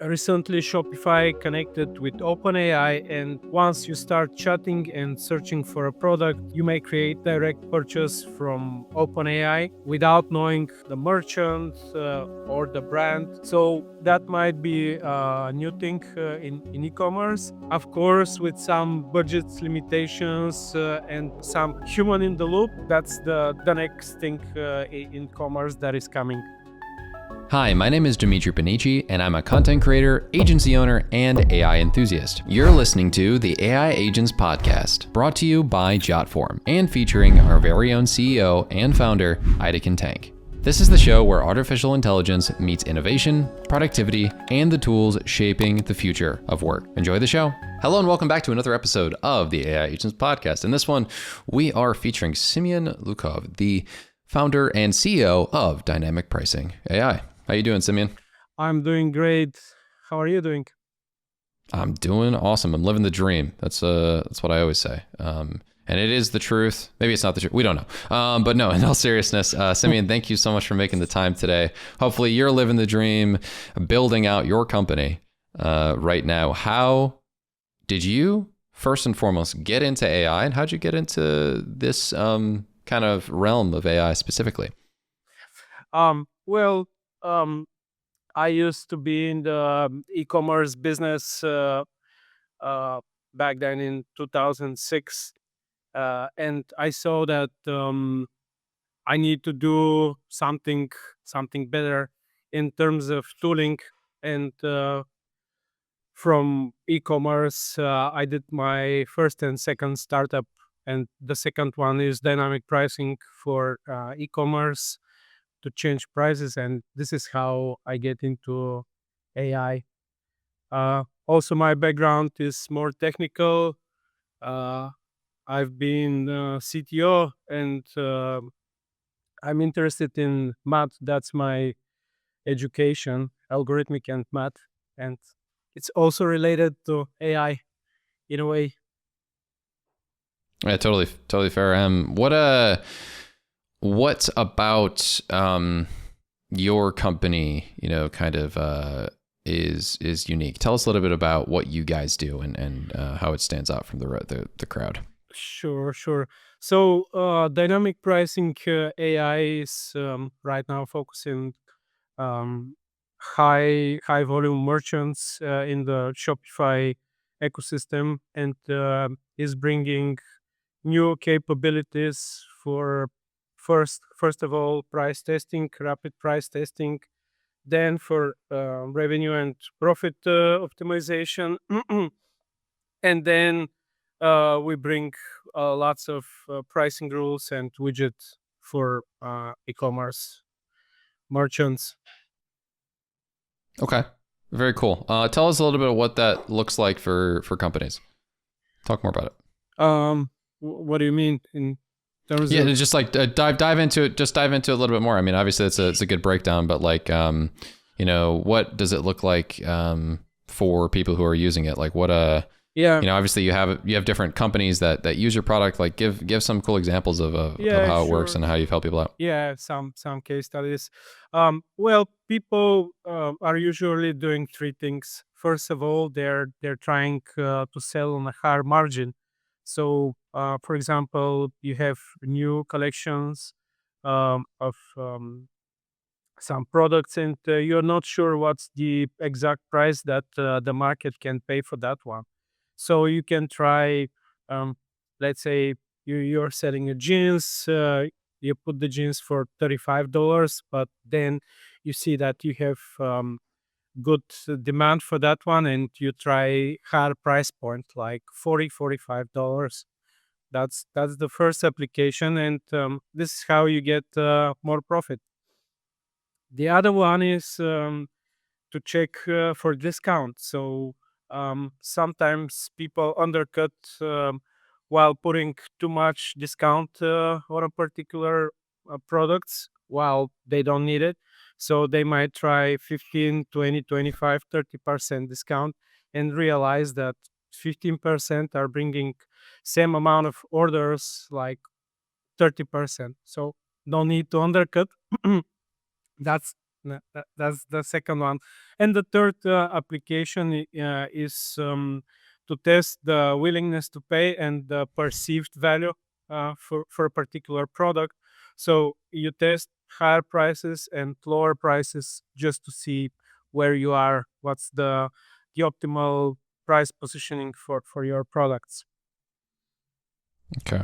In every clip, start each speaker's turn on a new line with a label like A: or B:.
A: Recently, Shopify connected with OpenAI, and once you start chatting and searching for a product, you may create direct purchase from OpenAI without knowing the merchant or the brand. So that might be a new thing in e-commerce. Of course, with some budget limitations and some human in the loop. That's the next thing in commerce that is coming.
B: Hi, my name is Dimitri Panici, and I'm a content creator, agency owner, and AI enthusiast. You're listening to the AI Agents Podcast, brought to you by Jotform, and featuring our very own CEO and founder, Ida Tank. This is the show where artificial intelligence meets innovation, productivity, and the tools shaping the future of work. Enjoy the show. Hello and welcome back to another episode of the AI Agents Podcast. In this one, we are featuring Simeon Lukov, the founder and CEO of DynamicPricing.ai. How you doing, Simeon?
A: I'm doing great. How are you doing?
B: I'm doing awesome. I'm living the dream. That's what I always say. And it is the truth. Maybe it's not the truth. We don't know. But no, in all seriousness, Simeon, thank you so much for making the time today. Hopefully you're living the dream, building out your company right now. How did you, first and foremost, get into AI, and how'd you get into this kind of realm of AI specifically?
A: Well, I used to be in the e-commerce business back then in 2006, and I saw that I need to do something better in terms of tooling. And from e-commerce, I did my first and second startup, and the second one is dynamic pricing for e-commerce to change prices, and this is how I get into AI. Also, my background is more technical. Uh, I've been CTO, and I'm interested in math. That's my education, algorithmic and math, and it's also related to AI in a way.
B: Yeah, totally fair. What about your company, kind of is unique? Tell us a little bit about what you guys do and how it stands out from the crowd.
A: Sure. So, dynamic pricing AI is right now focusing um, high volume merchants in the Shopify ecosystem, and is bringing new capabilities for first of all price testing, rapid price testing, then for revenue and profit optimization, and then we bring lots of pricing rules and widgets for e-commerce merchants.
B: Okay, very cool. Tell us a little bit of what that looks like for companies. Talk more about it.
A: What do you mean in terms
B: Yeah,
A: of?
B: just like dive into it. Just dive into it a little bit more. I mean, obviously it's a good breakdown, but like, what does it look like for people who are using it? Like, what
A: Yeah,
B: obviously you have different companies that use your product. Like, give some cool examples of
A: yeah,
B: how it works
A: sure.
B: and how you've helped people out.
A: Yeah, some case studies. Well, people are usually doing three things. First of all, they're trying to sell on a higher margin. So, for example, you have new collections of some products, and you're not sure what's the exact price that the market can pay for that one. So you can try, um, let's say you're selling a jeans, you put the jeans for $35, but then you see that you have good demand for that one, and you try higher price point like $45. That's the first application, and this is how you get more profit. The other one is to check for discount. So sometimes people undercut while putting too much discount on a particular products while they don't need it. So they might try 15, 20, 25, 30% discount and realize that 15% are bringing same amount of orders like 30%. So no need to undercut. That's That's the second one. And the third application is to test the willingness to pay and the perceived value for a particular product. So you test higher prices and lower prices just to see where you are, what's the optimal price positioning for your products.
B: Okay.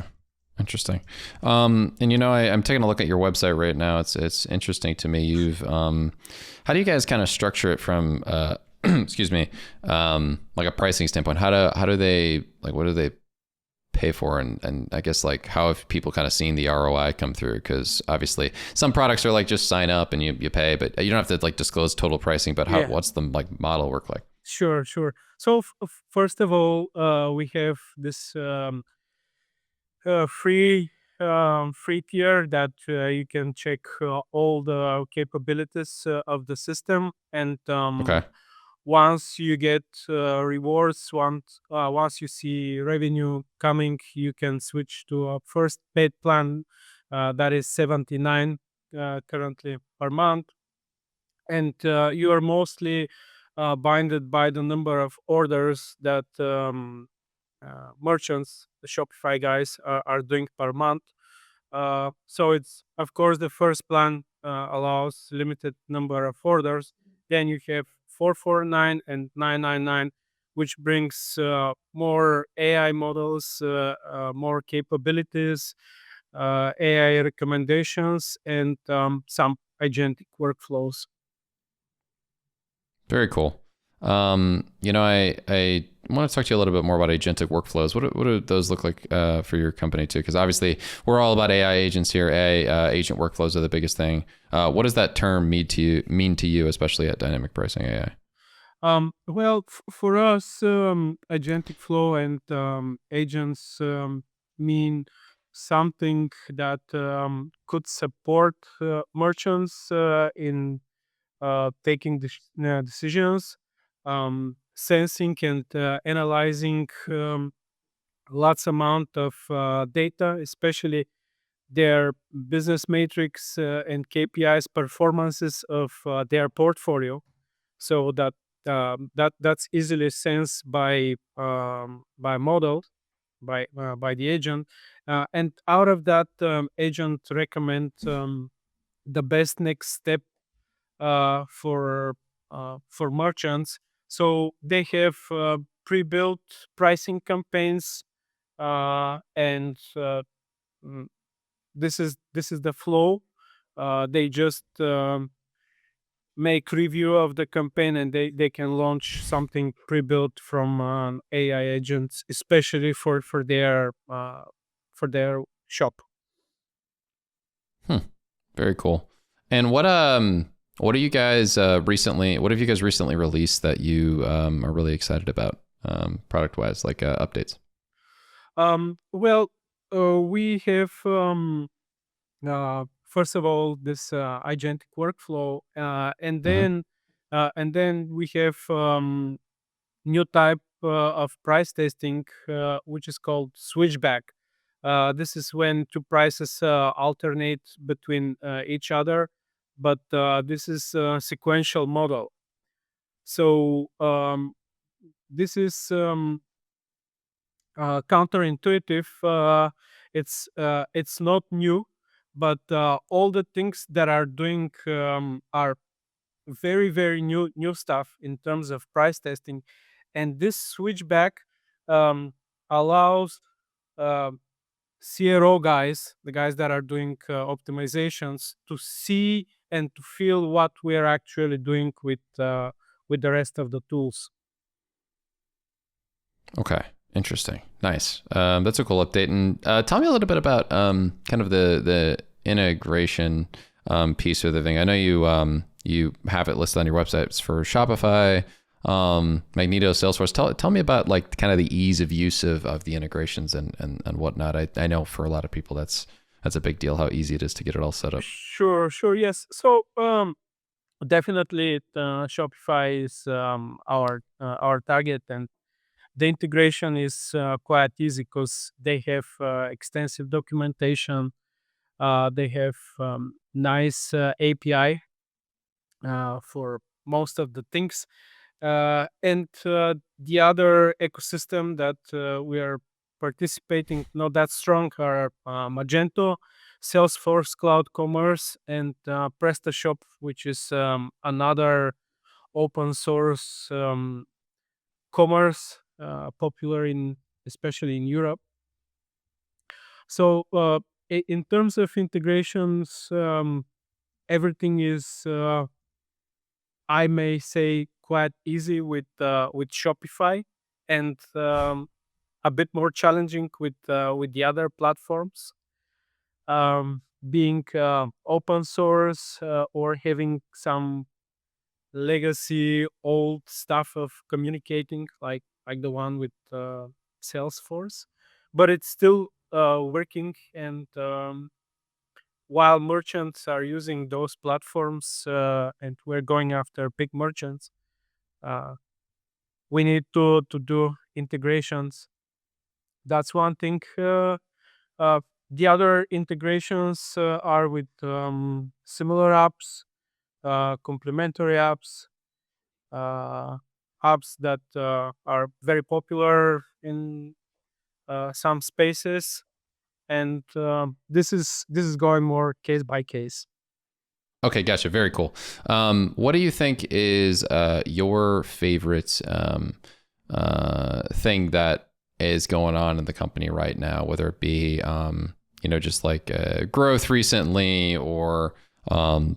B: Interesting. And I'm taking a look at your website right now. It's interesting to me. How do you guys kind of structure it from, excuse me, like a pricing standpoint? How do they, like, what do they pay for? And I guess, like, how have people kind of seen the ROI come through? Because obviously some products are like, just sign up and you pay, but you don't have to like disclose total pricing, but
A: Yeah.
B: what's the like model work like?
A: Sure, sure. So first of all, we have this free tier that you can check all the capabilities of the system, and
B: Okay.
A: once you get once you see revenue coming, you can switch to a first paid plan that is 79 currently per month, and you are mostly binded by the number of orders that merchants, the Shopify guys, are doing per month. So it's, of course, the first plan allows limited number of orders. Then you have 449 and 999, which brings more AI models, more capabilities, AI recommendations, and some agentic workflows.
B: Very cool. I want to talk to you a little bit more about agentic workflows. What do those look like for your company too? Because obviously we're all about AI agents here. Agent workflows are the biggest thing. What does that term mean to you, especially at Dynamic Pricing AI?
A: Well, for us, agentic flow and agents mean something that could support merchants in taking decisions, sensing and analyzing lots amount of data, especially their business matrix and KPIs performances of their portfolio, so that that's easily sensed by model, by the agent, and out of that, agent recommend the best next step for merchants. So they have pre-built pricing campaigns, and mm, this is the flow. They just make review of the campaign, and they can launch something pre-built from AI agents, especially for their shop.
B: Hmm. Very cool. And what are you guys recently? What have you guys recently released that you are really excited about, product wise, like updates?
A: Well, we have first of all this agentic workflow,
B: Mm-hmm.
A: and then we have new type of price testing, which is called switchback. This is when two prices alternate between each other, but this is a sequential model. So this is counterintuitive. It's not new, but all the things that are doing are very very new stuff in terms of price testing, and this switchback um, allows uh, CRO guys, the guys that are doing optimizations, to see and to feel what we are actually doing with the rest of the tools.
B: Okay. Interesting. Nice. That's a cool update. And tell me a little bit about kind of the integration piece of the thing. I know you have it listed on your website. It's for Shopify, Magneto, Salesforce. Tell me about like kind of the ease of use of the integrations and whatnot. I know for a lot of people that's a big deal how easy it is to get it all set up.
A: Sure, yes. So definitely, Shopify is our target, and the integration is quite easy because they have extensive documentation. They have nice API for most of the things. And the other ecosystem that we are participating not that strong are Magento, Salesforce Cloud Commerce, and PrestaShop, which is another open source commerce popular in especially in Europe. So in terms of integrations, everything is I may say quite easy with Shopify, and a bit more challenging with the other platforms. Being open source or having some legacy old stuff of communicating, like the one with Salesforce, but it's still working. And while merchants are using those platforms, and we're going after big merchants, uh, we need to do integrations. That's one thing. The other integrations are with similar apps, complementary apps, uh, apps that are very popular in some spaces, and this is going more case by case.
B: Okay, gotcha. Very cool. What do you think is your favorite thing that is going on in the company right now, whether it be just like growth recently, or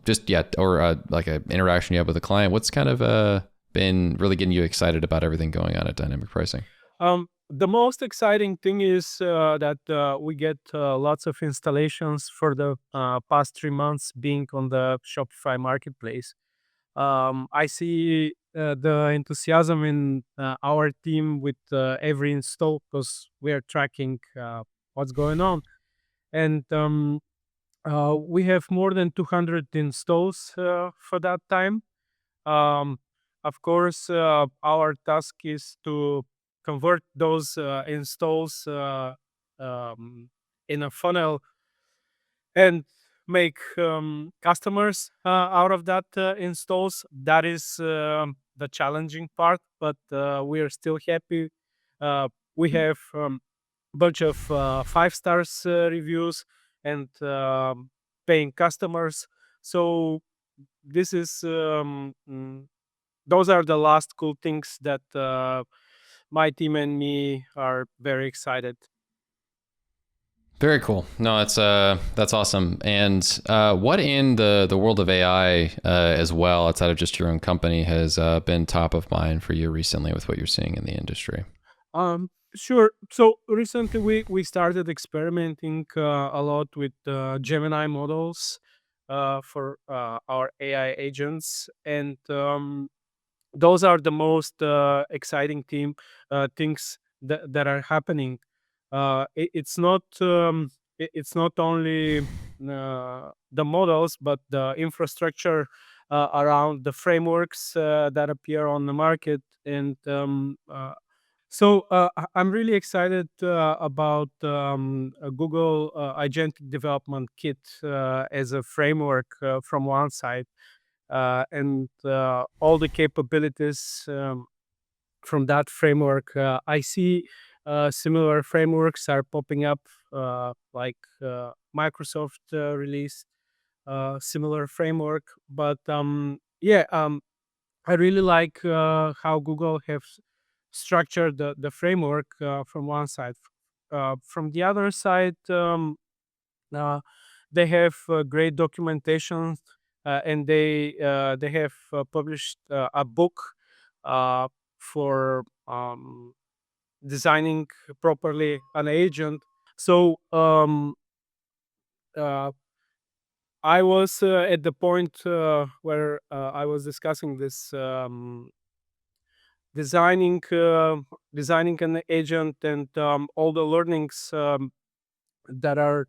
B: just yet, or like an interaction you have with a client? What's kind of been really getting you excited about everything going on at Dynamic Pricing?
A: The most exciting thing is that we get lots of installations for the past 3 months being on the Shopify marketplace. I see the enthusiasm in our team with every install, because we are tracking what's going on. And we have more than 200 installs for that time. Um, of course, our task is to convert those installs um, in a funnel and make customers out of that installs. That is the challenging part, but we are still happy. We have bunch of 5 stars reviews and paying customers. So this is those are the last cool things that my team and me are very excited.
B: Very cool. No, that's awesome. And what in the world of AI as well, outside of just your own company, has been top of mind for you recently with what you're seeing in the industry?
A: Sure. So recently we started experimenting a lot with Gemini models for our AI agents, and those are the most exciting things that are happening. It's not only the models, but the infrastructure around the frameworks that appear on the market. And so I'm really excited about Google Agentic Development Kit as a framework from one side, and all the capabilities from that framework. I see similar frameworks are popping up, like Microsoft released similar framework. But yeah, I really like how Google have structured the framework from one side. From the other side, uh, they have great documentation, and they have published a book uh, for designing properly an agent. So uh, I was at the point where I was discussing this, designing designing an agent, and all the learnings that are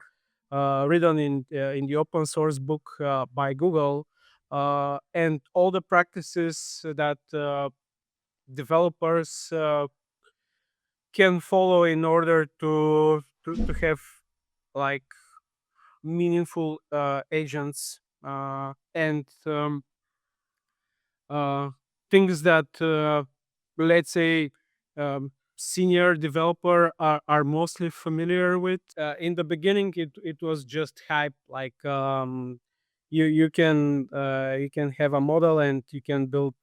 A: written in the open source book by Google, and all the practices that developers can follow in order to have like meaningful agents. And uh, things that, let's say, senior developer are mostly familiar with. In the beginning, it was just hype, like, you can have a model and you can build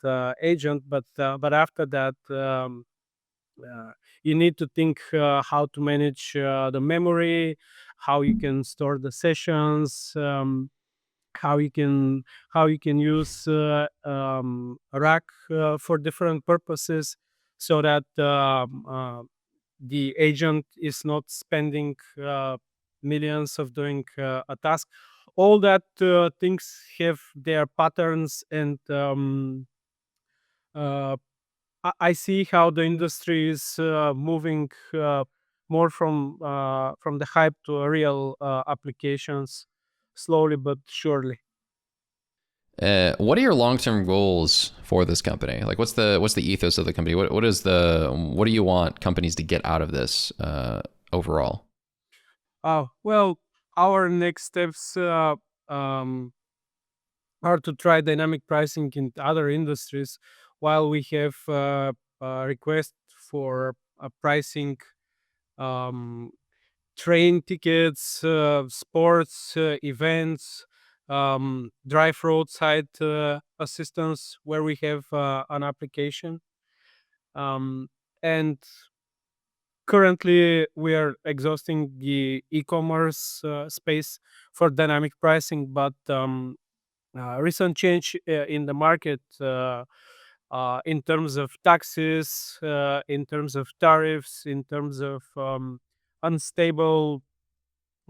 A: agent, but after that, uh, you need to think how to manage the memory, how you can store the sessions, how you can use rack for different purposes, so that the agent is not spending millions of doing a task. All that things have their patterns, and uh, I see how the industry is moving more from the hype to real applications, slowly but surely.
B: What are your long-term goals for this company? Like, what's the ethos of the company? What do you want companies to get out of this overall?
A: Well, our next steps um, are to try dynamic pricing in other industries, while we have a request for pricing um, train tickets, sports events, drive roadside assistance, where we have an application. Um, and currently, we are exhausting the e-commerce space for dynamic pricing, but recent change in the market, in terms of taxes, in terms of tariffs, in terms of unstable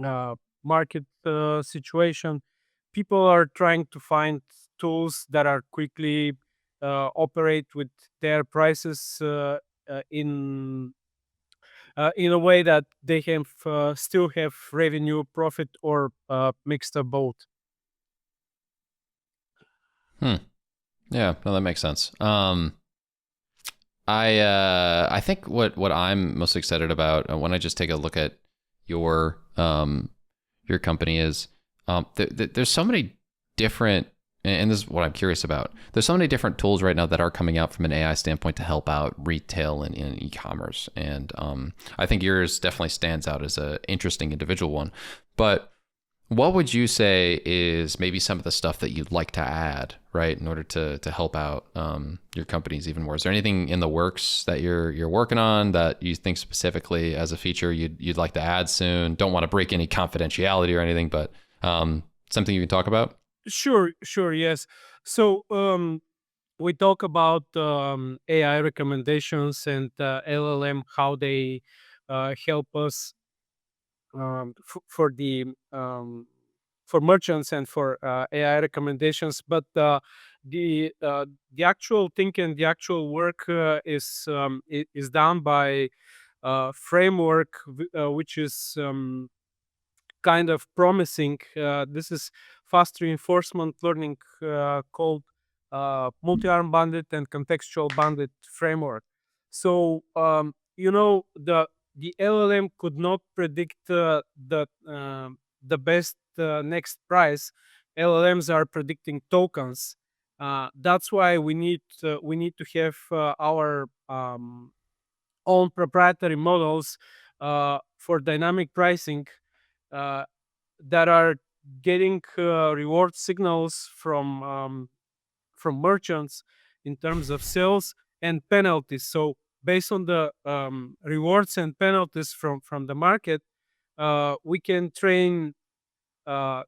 A: uh, market situation. People are trying to find tools that are quickly operate with their prices in a way that they have still have revenue, profit, or mixed of both.
B: Hmm. Yeah, no, that makes sense. I think what I'm most excited about when I just take a look at your your company is there's so many different, and this is what I'm curious about. There's so many different tools right now that are coming out from an AI standpoint to help out retail and e-commerce, and I think yours definitely stands out as a interesting individual one. But what would you say is maybe some of the stuff that you'd like to add, right, in order to help out your companies even more? Is there anything in the works that you're working on that you think specifically as a feature you'd like to add soon? Don't want to break any confidentiality or anything, but something you can talk about.
A: Sure, sure, yes. So we talk about AI recommendations and LLM, how they help us for the for merchants and for AI recommendations. But the actual thing and the actual work is done by framework which is kind of promising. This is fast reinforcement learning, called multi-arm bandit and contextual bandit framework. So the LLM could not predict the best next price. LLMs are predicting tokens. That's why we need to have our own proprietary models for dynamic pricing, uh, that are getting reward signals from merchants in terms of sales and penalties. So based on the rewards and penalties from the market, we can train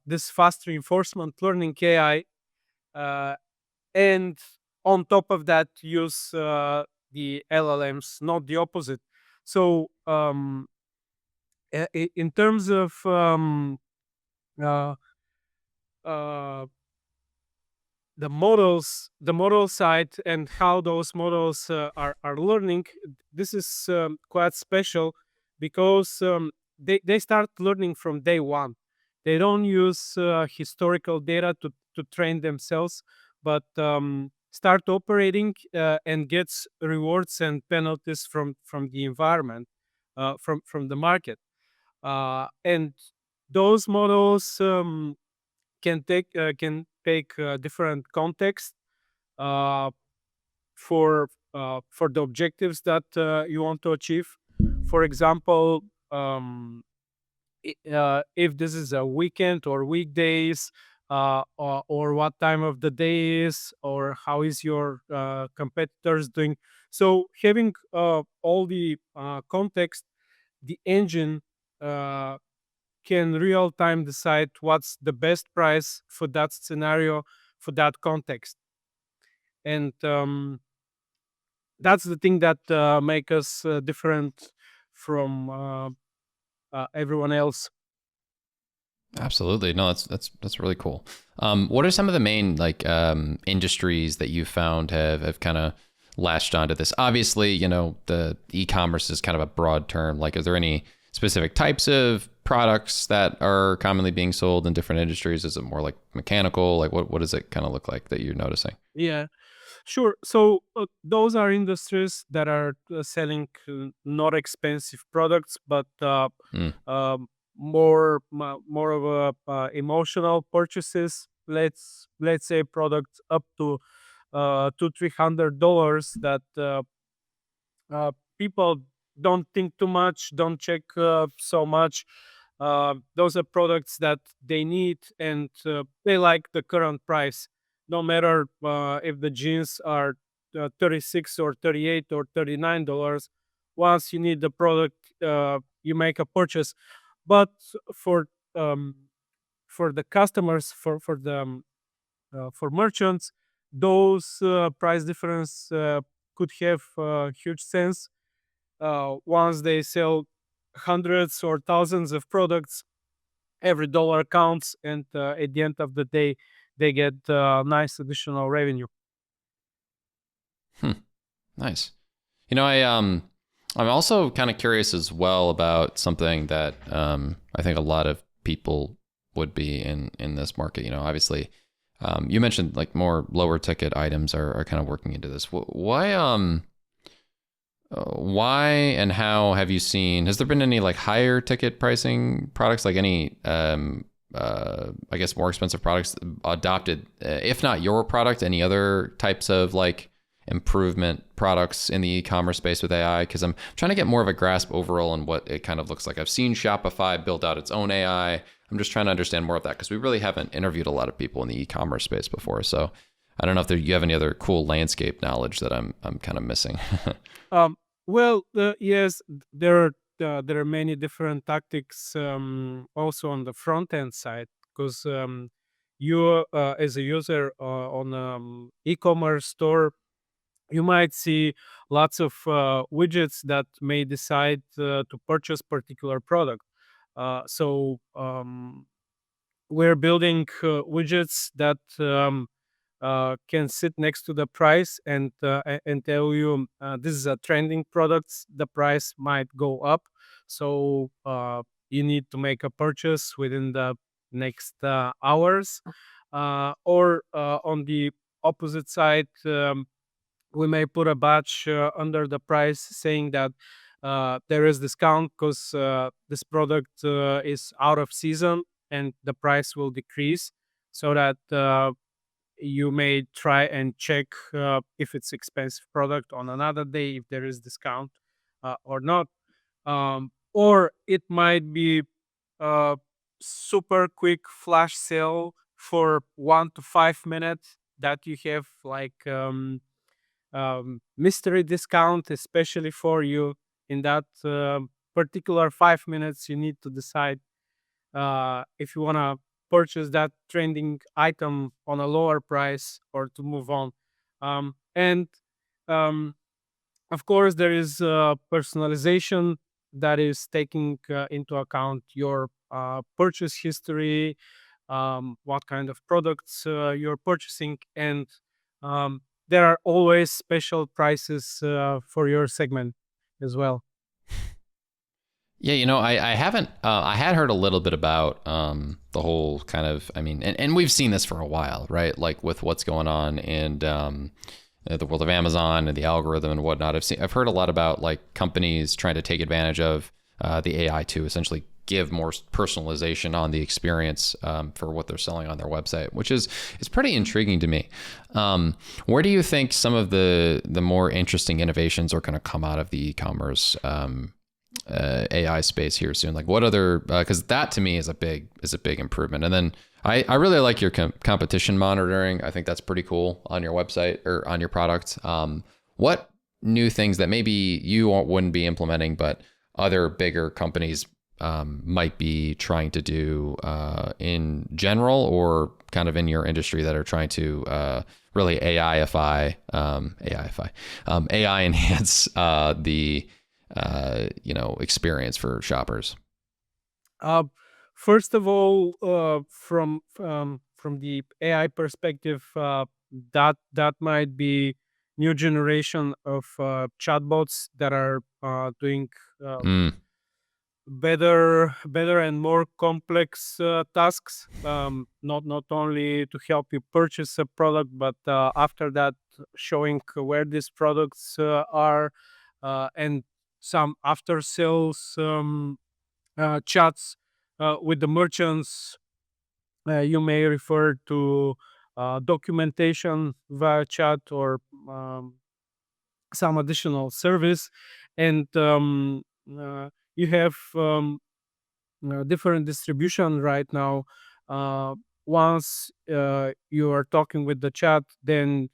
A: this fast reinforcement learning AI, uh, and on top of that use the LLMs, not the opposite. So in terms of uh, uh, the model side and how those models are learning, this is quite special, because they start learning from day one. They don't use historical data to train themselves, but start operating and gets rewards and penalties from the environment, from the market, and those models can take different context. uh, for the objectives that you want to achieve. For example, if this is a weekend or weekdays, or what time of the day is, or how is your competitors doing. So having all the context, the engine uh, can real time decide what's the best price for that scenario, for that context. And that's the thing that make us different from everyone else.
B: Absolutely. No, that's really cool. What are some of the main like industries that you found have kind of latched onto this? Obviously, the e-commerce is kind of a broad term. Like, is there any specific types of products that are commonly being sold in different industries? Is it more like mechanical? Like, what does it kind of look like that you're noticing?
A: Yeah, sure. So those are industries that are selling not expensive products, but
B: Mm.
A: more of a emotional purchases. Let's say products up to $200-300 that people don't think too much, don't check so much. Those are products that they need, and they like the current price, no matter if the jeans are 36 or 38 or $39. Once you need the product, you make a purchase. But for um, for the customers, for merchants, those price difference could have huge sense. Once they sell hundreds or thousands of products, every dollar counts, and at the end of the day, they get nice additional revenue.
B: Hmm. Nice. I'm also kind of curious as well about something that I think a lot of people would be in this market. Obviously, you mentioned like more lower ticket items are kind of working into this. Why and how have you seen? Has there been any like higher ticket pricing products, like any I guess more expensive products adopted, if not your product, any other types of like improvement products in the e-commerce space with AI? Because I'm trying to get more of a grasp overall on what it kind of looks like. I've seen Shopify build out its own AI. I'm just trying to understand more of that because we really haven't interviewed a lot of people in the e-commerce space before. So I don't know if you have any other cool landscape knowledge that I'm kind of missing.
A: Um, well, yes, there are many different tactics also on the front end side, because you as a user on e-commerce store, you might see lots of widgets that may decide to purchase particular product. So we're building widgets that can sit next to the price, and tell you this is a trending product. The price might go up, so you need to make a purchase within the next hours. Or on the opposite side, we may put a badge under the price saying that there is discount because this product is out of season, and the price will decrease, so that you may try and check if it's expensive product on another day, if there is discount or not. Or it might be a super quick flash sale for 1 to 5 minutes that you have, like mystery discount, especially for you. In that particular 5 minutes, you need to decide if you want to purchase that trending item on a lower price or to move on. And um, of course, there is personalization that is taking into account your purchase history, what kind of products you're purchasing, and there are always special prices for your segment as well.
B: Yeah, I haven't. I had heard a little bit about the whole kind of. I mean, and we've seen this for a while, right? Like with what's going on in the world of Amazon and the algorithm and whatnot. I've heard a lot about like companies trying to take advantage of the AI to essentially give more personalization on the experience for what they're selling on their website, which is pretty intriguing to me. Where do you think some of the more interesting innovations are going to come out of the e-commerce AI space here soon? Like what other, because that to me is a big improvement. And then I really like your competition monitoring. I think that's pretty cool on your website or on your product. What new things that maybe you wouldn't be implementing, but other bigger companies might be trying to do in general, or kind of in your industry, that are trying to really AI enhance the experience for shoppers?
A: Uh, First of all, from the AI perspective, that might be new generation of chatbots that are doing uh,
B: Mm,
A: better and more complex tasks. Not only to help you purchase a product, but after that, showing where these products are, and some after sales chats with the merchants. You may refer to documentation via chat, or um, some additional service, and you have different distribution right now. Uh, Once you are talking with the chat, then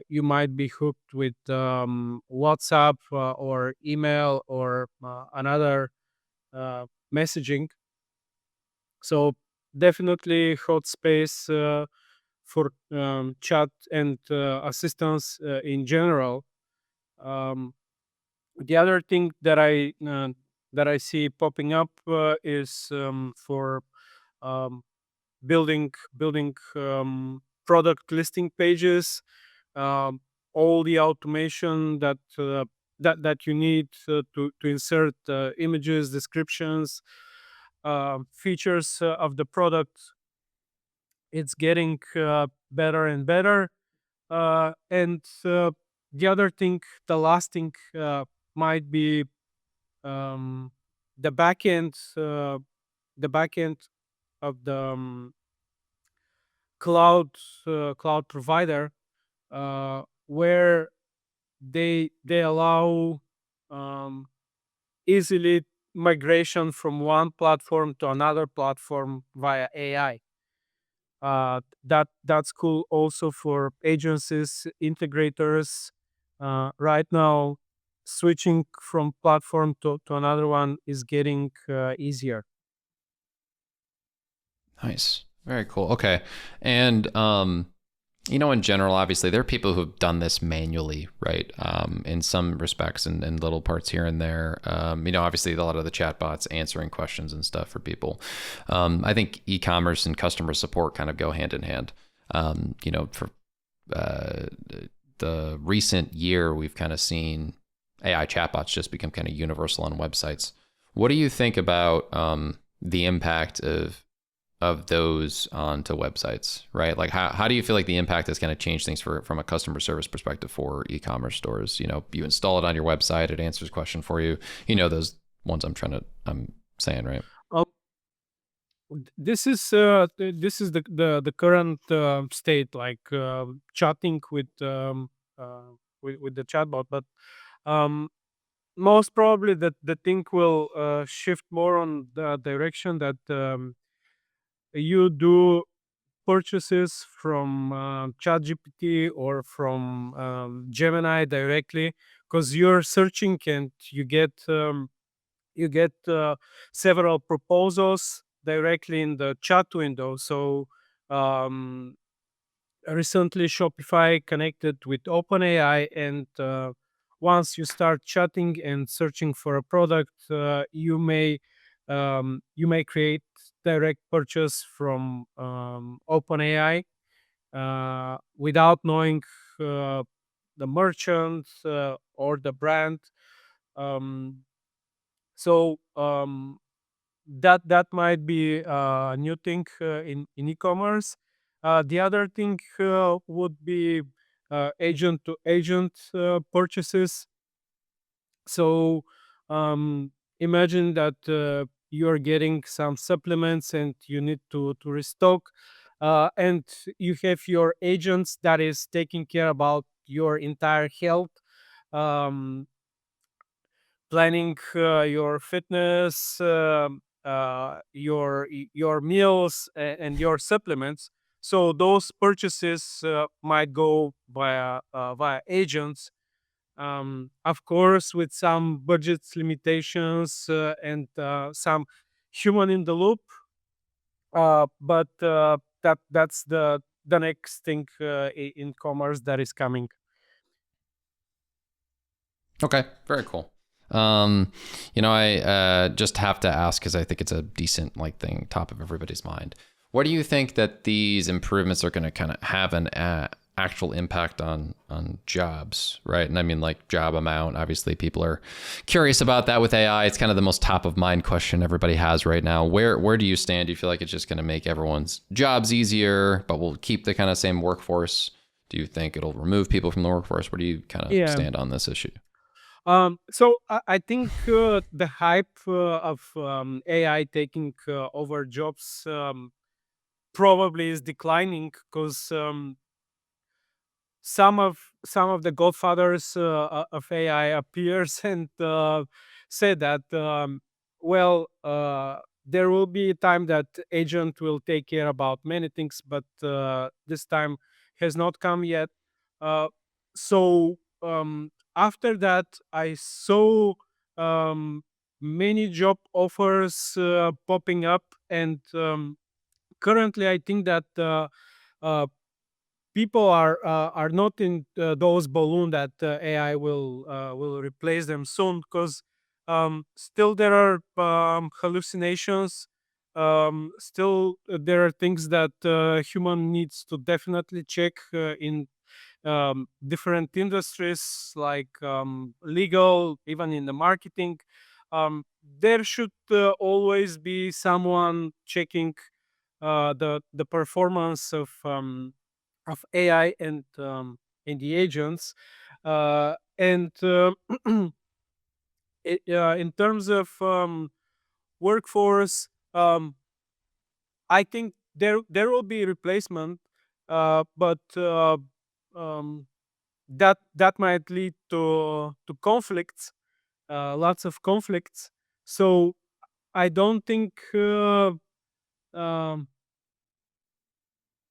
A: you might be hooked with WhatsApp or email, or another messaging. So definitely hot space for chat and assistance in general. Um, the other thing that I see popping up is for um, building product listing pages. Um, all the automation that you need to insert images, descriptions, features of the product. It's getting better and better. And the other thing, the last thing, might be um, the backend, the backend of the cloud cloud provider, where they allow um, easily migration from one platform to another platform via AI. That's cool also for agencies, integrators. Right now, switching from platform to another one is getting easier.
B: nice. Very cool. Okay. And in general, obviously, there are people who've done this manually, right? In some respects, and little parts here and there. Obviously, a lot of the chatbots answering questions and stuff for people. I think e-commerce and customer support kind of go hand in hand. For uh, the recent year, we've kind of seen AI chatbots just become kind of universal on websites. What do you think about the impact of those onto websites, right? Like how do you feel like the impact has kind of changed things from a customer service perspective for e-commerce stores? You install it on your website, it answers question for you. Those ones I'm saying, right?
A: Um, this is the current state, like chatting with the chatbot, but um, most probably that the thing will shift more on the direction that you do purchases from ChatGPT or from Gemini directly, because you're searching and you get several proposals directly in the chat window. So um, recently, Shopify connected with OpenAI, and once you start chatting and searching for a product, you may create direct purchase from OpenAI without knowing uh, the merchant or the brand. Um, so that might be a new thing in e-commerce. The other thing would be agent to agent purchases. So imagine that you're getting some supplements and you need to restock, and you have your agents that is taking care about your entire health, um, planning your fitness, your meals, and your supplements. So those purchases might go via agents, of course, with some budget limitations and some human in the loop. But that's the next thing in commerce that is coming.
B: Okay, very cool. I just have to ask because I think it's a decent like thing top of everybody's mind. What do you think that these improvements are going to kind of have an actual impact on jobs, right? And I mean like job amount. Obviously, people are curious about that with AI. It's kind of the most top of mind question everybody has right now. Where do you stand? Do you feel like it's just going to make everyone's jobs easier, but we'll keep the kind of same workforce? Do you think it'll remove people from the workforce? Where do you kind of
A: Yeah.
B: stand on this issue?
A: So I think the hype of AI taking over jobs probably is declining because some of the godfathers of AI appears and said that there will be a time that agent will take care about many things, but this time has not come yet. So after that, I saw um, many job offers popping up, and currently, I think that. Uh, People are not in those balloon that AI will replace them soon, because still there are hallucinations. Still there are things that human needs to definitely check in different industries like legal, even in the marketing. There should always be someone checking the performance of AI and the agents. And in terms of workforce, I think there will be replacement, but um, that might lead to conflicts, lots of conflicts. So I don't think um,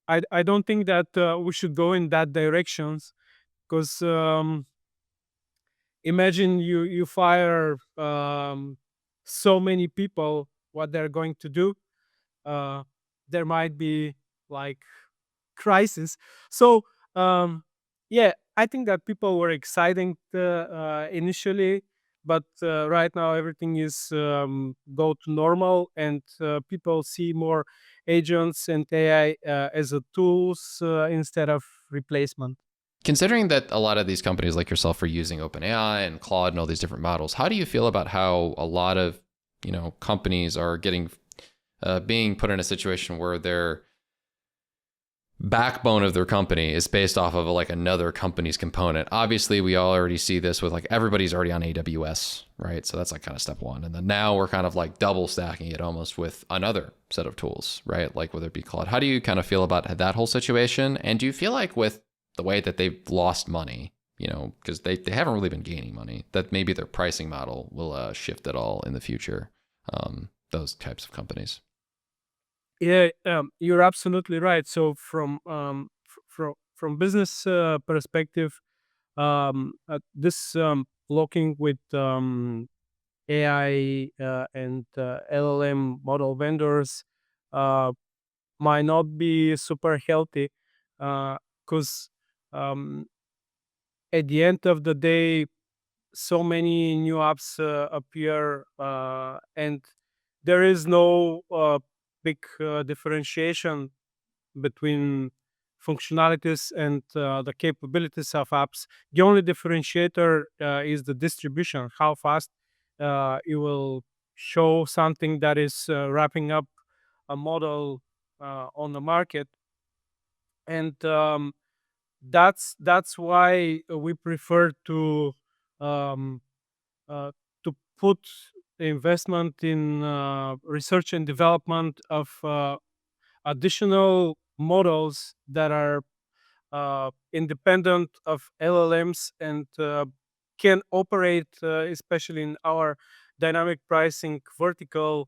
A: I don't think that we should go in that directions, because imagine you fire so many people, what they're going to do. uh, there might be like crisis. So yeah, I think that people were exciting initially, but right now everything is go to normal, and people see more agents and AI as a tools instead of replacement.
B: Considering that a lot of these companies like yourself are using OpenAI and Claude and all these different models, how do you feel about how a lot of companies are getting being put in a situation where their backbone of their company is based off of like another company's component? Obviously, we all already see this with like everybody's already on AWS, right? So that's like kind of step one. And then now we're kind of like double stacking it almost with another set of tools, right? Like whether it be Claude. How do you kind of feel about that whole situation? And do you feel like with the way that they've lost money, because they haven't really been gaining money, that maybe their pricing model will shift at all in the future? Those types of companies.
A: Yeah, you're absolutely right. So from business perspective, this looking with AI and LLM model vendors uh, might not be super healthy, because at the end of the day, so many new apps appear, and there is no big differentiation between functionalities and the capabilities of apps. The only differentiator is the distribution, how fast it will show something that is wrapping up a model on the market. And that's why we prefer um, uh, to put investment in research and development of additional models that are independent of LLMs and can operate, especially in our dynamic pricing vertical,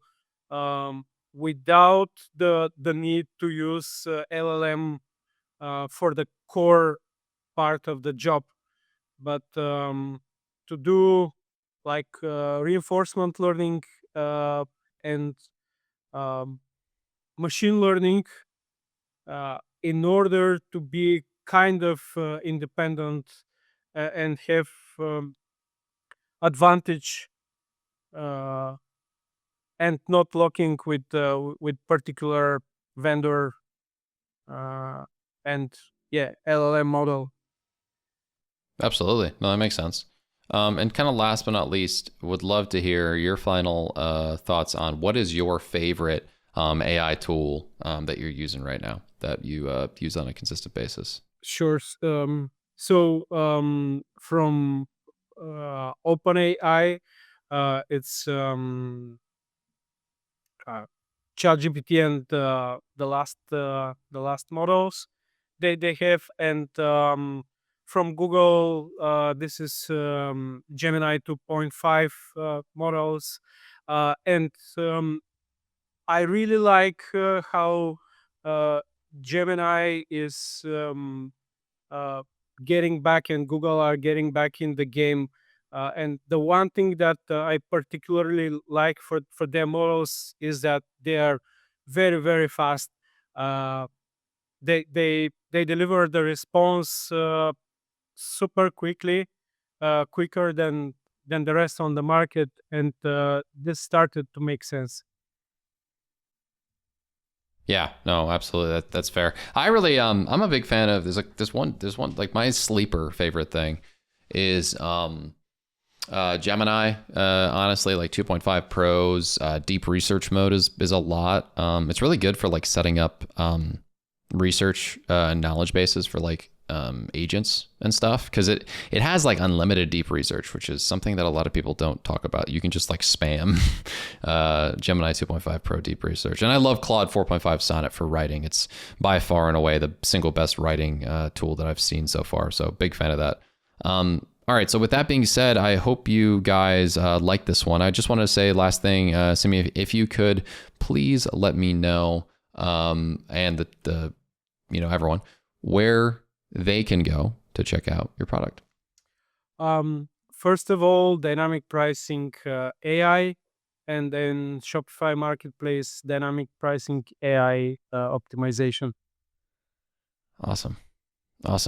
A: without the need to use LLM for the core part of the job, but to do like reinforcement learning and um, machine learning in order to be kind of independent and have advantage uh, and not locking with particular vendor uh, and yeah LLM model.
B: Absolutely. No, that makes sense. And kind of last but not least, would love to hear your final thoughts on what is your favorite AI tool that you're using right now that you use on a consistent basis.
A: Sure. So from OpenAI, it's uh, ChatGPT and the last models they have, and from Google, this is Gemini 2.5 models, and I really like how uh, Gemini is uh, getting back and Google are getting back in the game. And the one thing that I particularly like for their models is that they are very very fast. Uh, they deliver the response super quickly, quicker than the rest on the market, and this started to make sense.
B: Yeah, no, absolutely. That's fair. I really I'm a big fan of there's one like my sleeper favorite thing is Gemini. Honestly, like 2.5 Pro's deep research mode is a lot. It's really good for like setting up research knowledge bases for like agents and stuff because it has like unlimited deep research, which is something that a lot of people don't talk about. You can just like spam Gemini 2.5 Pro deep research, and I love Claude 4.5 Sonnet for writing. It's by far and away the single best writing tool that I've seen so far. So big fan of that. All right. So with that being said, I hope you guys like this one. I just want to say last thing, Simi, if you could please let me know and the everyone where they can go to check out your product.
A: First of all, dynamic pricing AI, and then Shopify Marketplace dynamic pricing AI optimization.
B: Awesome.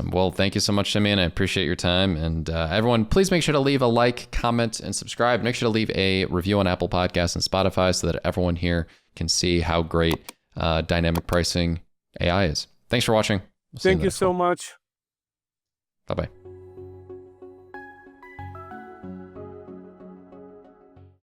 B: Well, thank you so much, Simeon. I appreciate your time. And everyone, please make sure to leave a like, comment, and subscribe. Make sure to leave a review on Apple Podcasts and Spotify so that everyone here can see how great dynamic pricing AI is. Thanks for watching.
A: Thank you so much.
B: Bye-bye.